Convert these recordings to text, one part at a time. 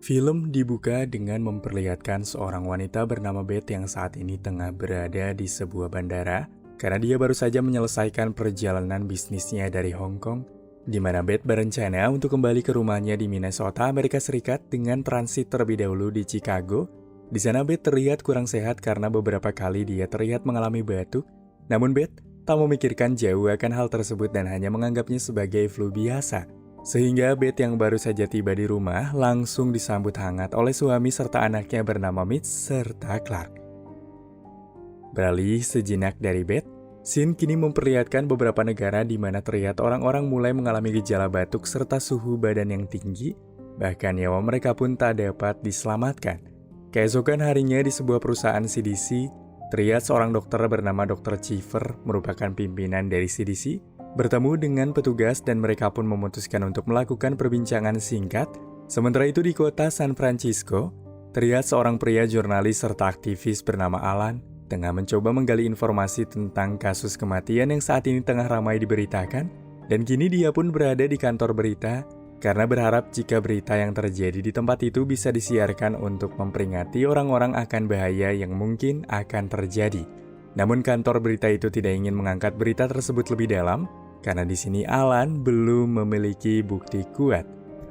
Film dibuka dengan memperlihatkan seorang wanita bernama Beth yang saat ini tengah berada di sebuah bandara karena dia baru saja menyelesaikan perjalanan bisnisnya dari Hong Kong, di mana Beth berencana untuk kembali ke rumahnya di Minnesota, Amerika Serikat dengan transit terlebih dahulu di Chicago. Di sana Beth terlihat kurang sehat karena beberapa kali dia terlihat mengalami batuk, namun Beth tak memikirkan jauh akan hal tersebut dan hanya menganggapnya sebagai flu biasa. Sehingga Beth yang baru saja tiba di rumah langsung disambut hangat oleh suami serta anaknya bernama Mitch serta Clark. Beralih sejenak dari Beth, scene kini memperlihatkan beberapa negara di mana terlihat orang-orang mulai mengalami gejala batuk serta suhu badan yang tinggi, bahkan nyawa mereka pun tak dapat diselamatkan. Keesokan harinya di sebuah perusahaan CDC, terlihat seorang dokter bernama Dr. Cheever merupakan pimpinan dari CDC, bertemu dengan petugas dan mereka pun memutuskan untuk melakukan perbincangan singkat. Sementara itu di kota San Francisco, terlihat seorang pria jurnalis serta aktivis bernama Alan tengah mencoba menggali informasi tentang kasus kematian yang saat ini tengah ramai diberitakan, dan kini dia pun berada di kantor berita karena berharap jika berita yang terjadi di tempat itu bisa disiarkan untuk memperingati orang-orang akan bahaya yang mungkin akan terjadi. Namun kantor berita itu tidak ingin mengangkat berita tersebut lebih dalam, karena di sini Alan belum memiliki bukti kuat.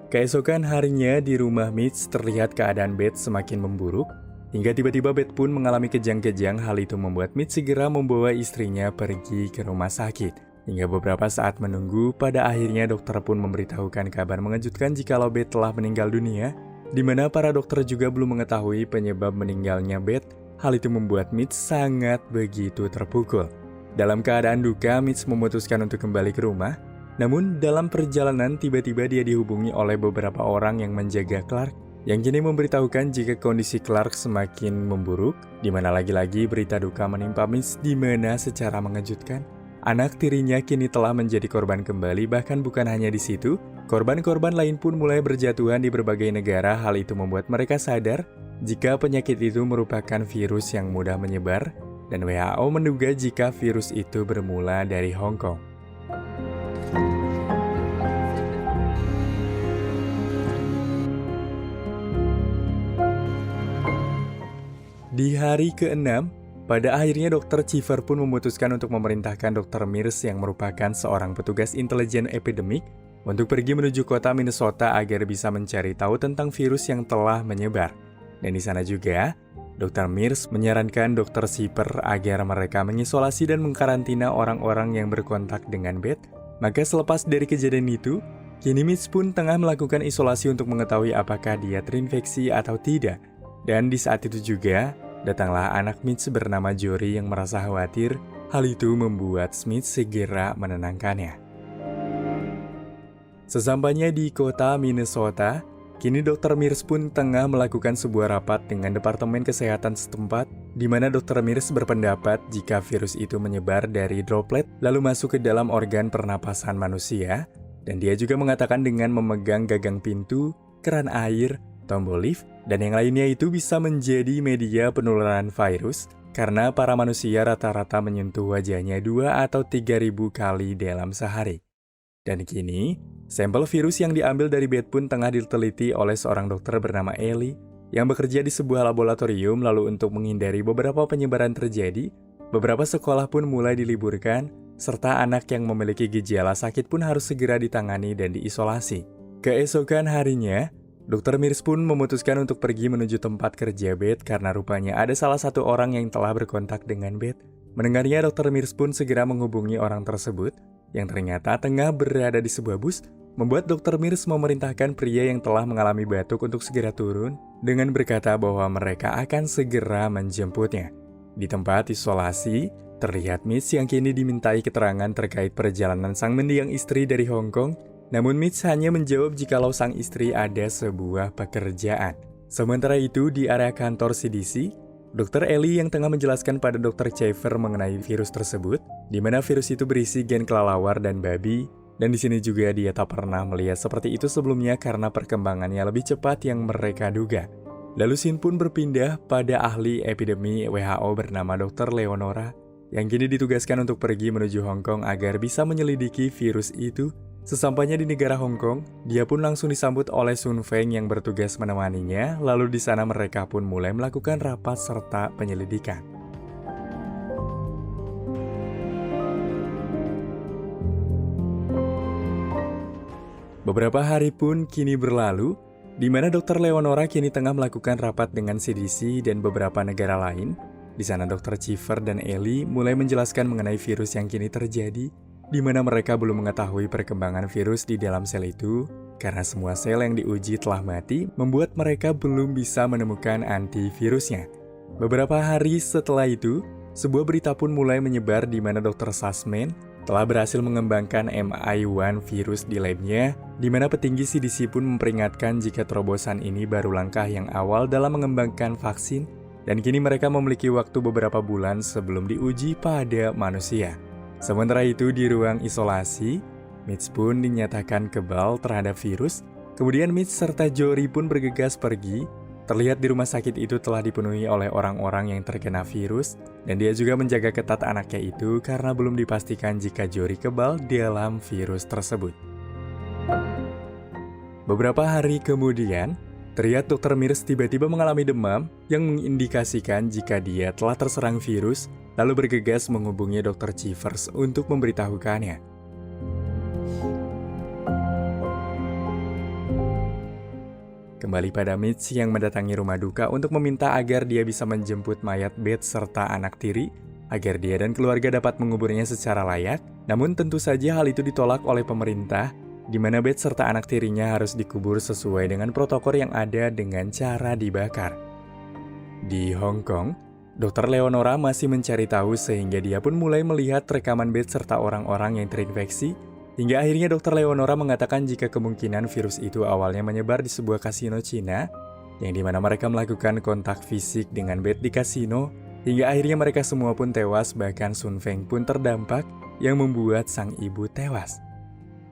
Keesokan harinya di rumah Mitch terlihat keadaan Beth semakin memburuk, hingga tiba-tiba Beth pun mengalami kejang-kejang. Hal itu membuat Mitch segera membawa istrinya pergi ke rumah sakit. Hingga beberapa saat menunggu, pada akhirnya dokter pun memberitahukan kabar mengejutkan jikalau Beth telah meninggal dunia, di mana para dokter juga belum mengetahui penyebab meninggalnya Beth. Hal itu membuat Mitch sangat begitu terpukul. Dalam keadaan duka, Mitch memutuskan untuk kembali ke rumah. Namun, dalam perjalanan tiba-tiba dia dihubungi oleh beberapa orang yang menjaga Clark, yang kini memberitahukan jika kondisi Clark semakin memburuk, di mana lagi-lagi berita duka menimpa Mitch, di mana secara mengejutkan, anak tirinya kini telah menjadi korban kembali. Bahkan bukan hanya di situ, korban-korban lain pun mulai berjatuhan di berbagai negara. Hal itu membuat mereka sadar jika penyakit itu merupakan virus yang mudah menyebar, dan WHO menduga jika virus itu bermula dari Hong Kong. Di hari ke-6, pada akhirnya Dr. Cheever pun memutuskan untuk memerintahkan Dr. Mears yang merupakan seorang petugas intelijen epidemik untuk pergi menuju kota Minnesota agar bisa mencari tahu tentang virus yang telah menyebar. Dan di sana juga, Dr. Mears menyarankan Dr. Cheever agar mereka mengisolasi dan mengkarantina orang-orang yang berkontak dengan Beth. Maka selepas dari kejadian itu, kini Mitch pun tengah melakukan isolasi untuk mengetahui apakah dia terinfeksi atau tidak. Dan di saat itu juga, datanglah anak Mitch bernama Jory yang merasa khawatir. Hal itu membuat Smith segera menenangkannya. Sesampainya di kota Minnesota, kini Dr. Mears pun tengah melakukan sebuah rapat dengan Departemen Kesehatan setempat, di mana Dr. Mears berpendapat jika virus itu menyebar dari droplet lalu masuk ke dalam organ pernapasan manusia, dan dia juga mengatakan dengan memegang gagang pintu, keran air, tombol lift, dan yang lainnya itu bisa menjadi media penularan virus, karena para manusia rata-rata menyentuh wajahnya 2 atau 3.000 kali dalam sehari. Dan kini, sampel virus yang diambil dari Beth pun tengah diteliti oleh seorang dokter bernama Ellie yang bekerja di sebuah laboratorium. Lalu untuk menghindari beberapa penyebaran terjadi, beberapa sekolah pun mulai diliburkan, serta anak yang memiliki gejala sakit pun harus segera ditangani dan diisolasi. Keesokan harinya, Dr. Mears pun memutuskan untuk pergi menuju tempat kerja Beth karena rupanya ada salah satu orang yang telah berkontak dengan Beth. Mendengarnya, Dr. Mears pun segera menghubungi orang tersebut yang ternyata tengah berada di sebuah bus, membuat Dr. Mears memerintahkan pria yang telah mengalami batuk untuk segera turun dengan berkata bahwa mereka akan segera menjemputnya. Di tempat isolasi, terlihat Mitch yang kini dimintai keterangan terkait perjalanan sang mendiang istri dari Hong Kong, namun Mitch hanya menjawab jikalau sang istri ada sebuah pekerjaan. Sementara itu di area kantor CDC, Dr. Ellie yang tengah menjelaskan pada Dr. Cheever mengenai virus tersebut, di mana virus itu berisi gen kelelawar dan babi, dan di sini juga dia tak pernah melihat seperti itu sebelumnya karena perkembangannya lebih cepat yang mereka duga. Lalu scene pun berpindah pada ahli epidemi WHO bernama Dr. Leonora, yang kini ditugaskan untuk pergi menuju Hong Kong agar bisa menyelidiki virus itu, Sesampainya di negara Hong Kong, dia pun langsung disambut oleh Sun Feng yang bertugas menemaninya, lalu di sana mereka pun mulai melakukan rapat serta penyelidikan. Beberapa hari pun kini berlalu, di mana Dr. Leonora kini tengah melakukan rapat dengan CDC dan beberapa negara lain. Di sana Dr. Cheever dan Ellie mulai menjelaskan mengenai virus yang kini terjadi, di mana mereka belum mengetahui perkembangan virus di dalam sel itu, karena semua sel yang diuji telah mati, membuat mereka belum bisa menemukan antivirusnya. Beberapa hari setelah itu, sebuah berita pun mulai menyebar di mana Dr. Sussman telah berhasil mengembangkan MI1 virus di labnya, di mana petinggi CDC pun memperingatkan jika terobosan ini baru langkah yang awal dalam mengembangkan vaksin, dan kini mereka memiliki waktu beberapa bulan sebelum diuji pada manusia. Sementara itu di ruang isolasi, Mitch pun dinyatakan kebal terhadap virus. Kemudian Mitch serta Jory pun bergegas pergi. Terlihat di rumah sakit itu telah dipenuhi oleh orang-orang yang terkena virus, dan dia juga menjaga ketat anaknya itu karena belum dipastikan jika Jory kebal dalam virus tersebut. Beberapa hari kemudian, terlihat Dr. Mears tiba-tiba mengalami demam yang mengindikasikan jika dia telah terserang virus, lalu bergegas menghubungi Dr. Cheevers untuk memberitahukannya. Kembali pada Mitch yang mendatangi rumah duka untuk meminta agar dia bisa menjemput mayat Beth serta anak tiri, agar dia dan keluarga dapat menguburnya secara layak. Namun tentu saja hal itu ditolak oleh pemerintah, di mana Beth serta anak tirinya harus dikubur sesuai dengan protokol yang ada dengan cara dibakar. Di Hong Kong, Dr. Leonora masih mencari tahu sehingga dia pun mulai melihat rekaman Beth serta orang-orang yang terinfeksi, hingga akhirnya Dr. Leonora mengatakan jika kemungkinan virus itu awalnya menyebar di sebuah kasino Cina, yang dimana mereka melakukan kontak fisik dengan Beth di kasino, hingga akhirnya mereka semua pun tewas, bahkan Sun Feng pun terdampak yang membuat sang ibu tewas.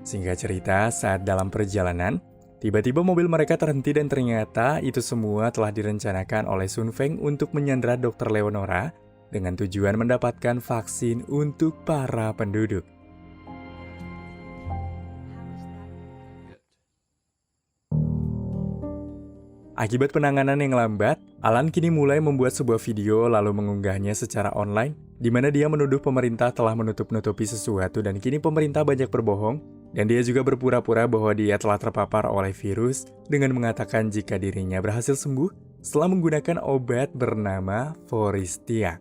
Singkat cerita, saat dalam perjalanan, tiba-tiba mobil mereka terhenti dan ternyata itu semua telah direncanakan oleh Sun Feng untuk menyandera Dr. Leonora dengan tujuan mendapatkan vaksin untuk para penduduk. Akibat penanganan yang lambat, Alan kini mulai membuat sebuah video lalu mengunggahnya secara online, di mana dia menuduh pemerintah telah menutup-nutupi sesuatu dan kini pemerintah banyak berbohong, dan dia juga berpura-pura bahwa dia telah terpapar oleh virus dengan mengatakan jika dirinya berhasil sembuh setelah menggunakan obat bernama Foristia.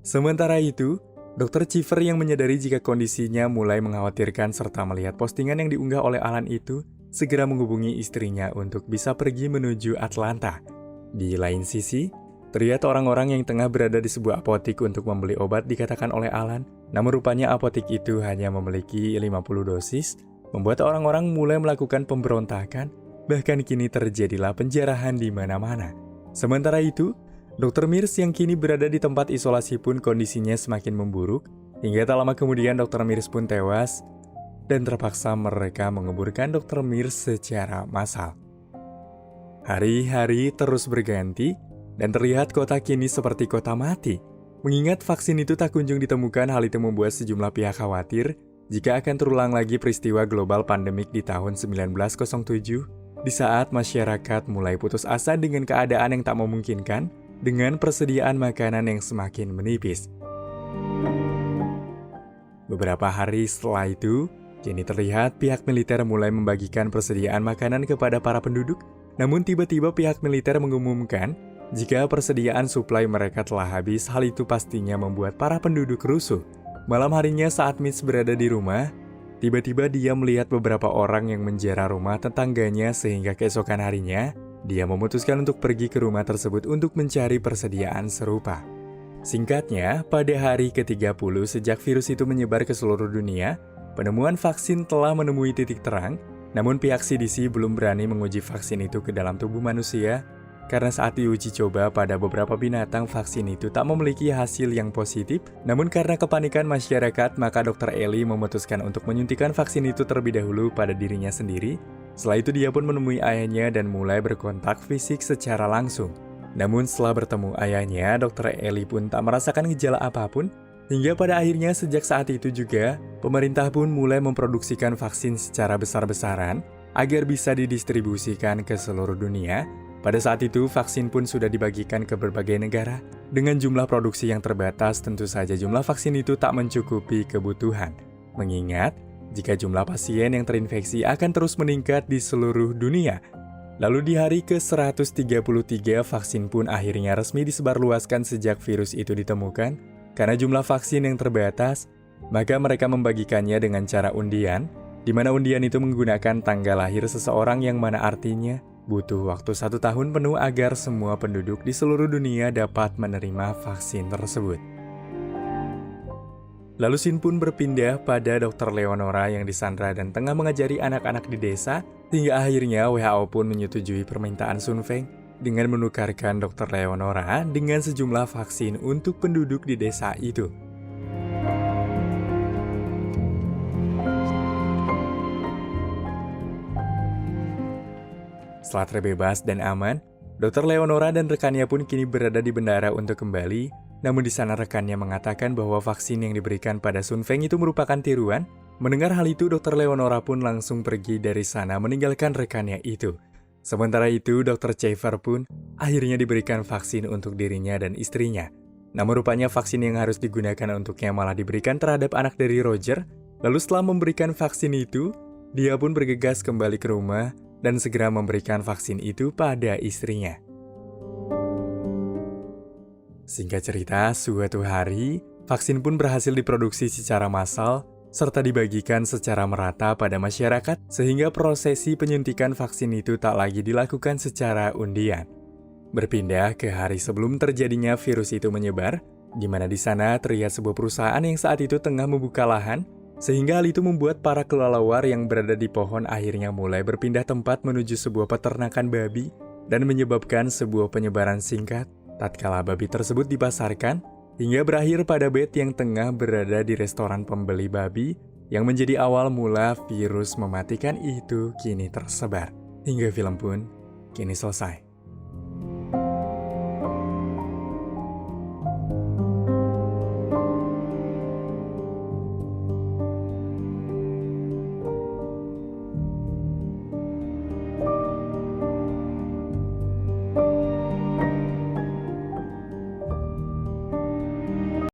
Sementara itu, Dr. Cheever yang menyadari jika kondisinya mulai mengkhawatirkan serta melihat postingan yang diunggah oleh Alan itu, segera menghubungi istrinya untuk bisa pergi menuju Atlanta. Di lain sisi, terlihat orang-orang yang tengah berada di sebuah apotik untuk membeli obat dikatakan oleh Alan, namun rupanya apotik itu hanya memiliki 50 dosis, membuat orang-orang mulai melakukan pemberontakan, bahkan kini terjadilah penjarahan di mana-mana. Sementara itu, Dr. Mears yang kini berada di tempat isolasi pun kondisinya semakin memburuk, hingga tak lama kemudian Dr. Mears pun tewas, dan terpaksa mereka menguburkan Dr. Mears secara massal. Hari-hari terus berganti, dan terlihat kota kini seperti kota mati. Mengingat vaksin itu tak kunjung ditemukan, hal itu membuat sejumlah pihak khawatir jika akan terulang lagi peristiwa global pandemik di tahun 1907, di saat masyarakat mulai putus asa dengan keadaan yang tak memungkinkan, dengan persediaan makanan yang semakin menipis. Beberapa hari setelah itu, kini terlihat pihak militer mulai membagikan persediaan makanan kepada para penduduk, namun tiba-tiba pihak militer mengumumkan jika persediaan suplai mereka telah habis. Hal itu pastinya membuat para penduduk rusuh. Malam harinya saat Mitch berada di rumah, tiba-tiba dia melihat beberapa orang yang menjara rumah tetangganya sehingga keesokan harinya, dia memutuskan untuk pergi ke rumah tersebut untuk mencari persediaan serupa. Singkatnya, pada hari ke-30 sejak virus itu menyebar ke seluruh dunia, penemuan vaksin telah menemui titik terang, namun pihak CDC belum berani menguji vaksin itu ke dalam tubuh manusia, karena saat diuji coba pada beberapa binatang vaksin itu tak memiliki hasil yang positif, namun karena kepanikan masyarakat, maka Dr. Ellie memutuskan untuk menyuntikkan vaksin itu terlebih dahulu pada dirinya sendiri. Setelah itu dia pun menemui ayahnya dan mulai berkontak fisik secara langsung. Namun setelah bertemu ayahnya, Dr. Ellie pun tak merasakan gejala apapun, Hingga pada akhirnya sejak saat itu juga, pemerintah pun mulai memproduksikan vaksin secara besar-besaran agar bisa didistribusikan ke seluruh dunia. Pada saat itu, vaksin pun sudah dibagikan ke berbagai negara. Dengan jumlah produksi yang terbatas, tentu saja jumlah vaksin itu tak mencukupi kebutuhan. Mengingat, jika jumlah pasien yang terinfeksi akan terus meningkat di seluruh dunia. Lalu di hari ke-133, vaksin pun akhirnya resmi disebarluaskan sejak virus itu ditemukan. Karena jumlah vaksin yang terbatas, maka mereka membagikannya dengan cara undian, di mana undian itu menggunakan tanggal lahir seseorang yang mana artinya butuh waktu 1 tahun penuh agar semua penduduk di seluruh dunia dapat menerima vaksin tersebut. Lalu scene pun berpindah pada Dr. Leonora yang disandra dan tengah mengajari anak-anak di desa, hingga akhirnya WHO pun menyetujui permintaan Sun Feng dengan menukarkan Dr. Leonora dengan sejumlah vaksin untuk penduduk di desa itu. Setelah terbebas dan aman, Dr. Leonora dan rekannya pun kini berada di bandara untuk kembali. Namun di sana rekannya mengatakan bahwa vaksin yang diberikan pada Sun Feng itu merupakan tiruan. Mendengar hal itu, Dr. Leonora pun langsung pergi dari sana meninggalkan rekannya itu. Sementara itu, Dr. Chever pun akhirnya diberikan vaksin untuk dirinya dan istrinya. Namun rupanya vaksin yang harus digunakan untuknya malah diberikan terhadap anak dari Roger. Lalu setelah memberikan vaksin itu, dia pun bergegas kembali ke rumah dan segera memberikan vaksin itu pada istrinya. Singkat cerita, suatu hari, vaksin pun berhasil diproduksi secara massal, serta dibagikan secara merata pada masyarakat, sehingga prosesi penyuntikan vaksin itu tak lagi dilakukan secara undian. Berpindah ke hari sebelum terjadinya virus itu menyebar, di mana di sana terlihat sebuah perusahaan yang saat itu tengah membuka lahan, sehingga hal itu membuat para kelelawar yang berada di pohon akhirnya mulai berpindah tempat menuju sebuah peternakan babi, dan menyebabkan sebuah penyebaran singkat. Tatkala babi tersebut dipasarkan, hingga berakhir pada Beth yang tengah berada di restoran pembeli babi, yang menjadi awal mula virus mematikan itu kini tersebar. Hingga film pun kini selesai.